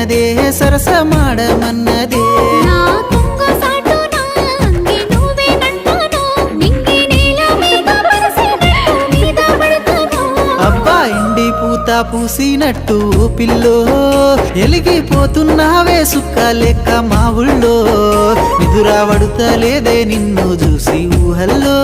రమ్మన్నదే సరసమాడమన్నదే అబ్బా ఇండి పూత పూసినట్టు పిల్లో ఎలిగిపోతున్నావే సుక్క లెక్క మా ఊళ్ళో నిదురా వడుతలేదే నిన్ను చూసి ఊహల్లో